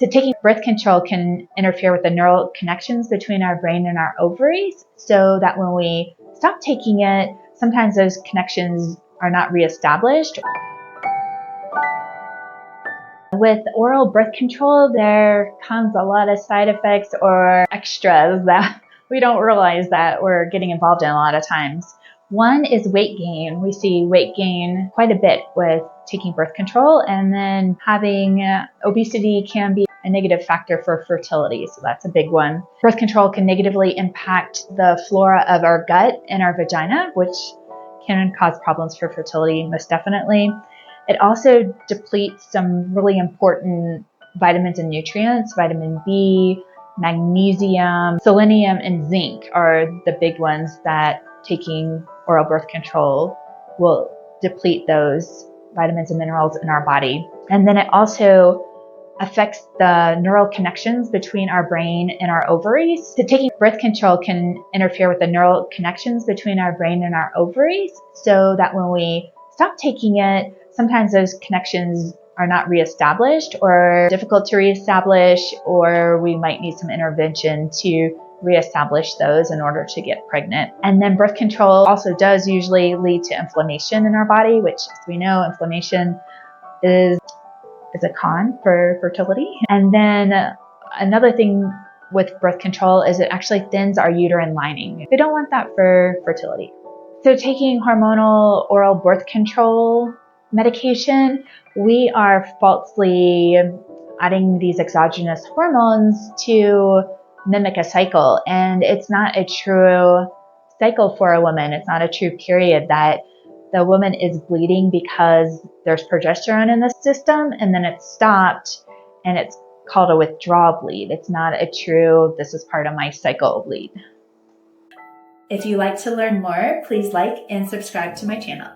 So taking birth control can interfere with the neural connections between our brain and our ovaries, so that when we stop taking it, sometimes those connections are not reestablished. With oral birth control, there comes a lot of side effects or extras that we don't realize that we're getting involved in a lot of times. One is weight gain. We see weight gain quite a bit with taking birth control, and then having obesity can be a negative factor for fertility, so that's a big one. Birth control can negatively impact the flora of our gut and our vagina, which can cause problems for fertility, most definitely. It also depletes some really important vitamins and nutrients. Vitamin B, magnesium, selenium, and zinc are the big ones that taking oral birth control will deplete those vitamins and minerals in our body. And then it also affects the neural connections between our brain and our ovaries. So taking birth control can interfere with the neural connections between our brain and our ovaries, so that when we stop taking it, sometimes those connections are not reestablished or difficult to reestablish, or we might need some intervention to reestablish those in order to get pregnant. And then birth control also does usually lead to inflammation in our body, which, as we know, inflammation is a con for fertility. And then another thing with birth control is it actually thins our uterine lining. We don't want that for fertility. So taking hormonal oral birth control medication, we are falsely adding these exogenous hormones to mimic a cycle, and it's not a true cycle for a woman. It's not a true period that the woman is bleeding because there's progesterone in the system and then it's stopped, and it's called a withdrawal bleed. It's not a true, this is part of my cycle bleed. If you'd like to learn more, please like and subscribe to my channel.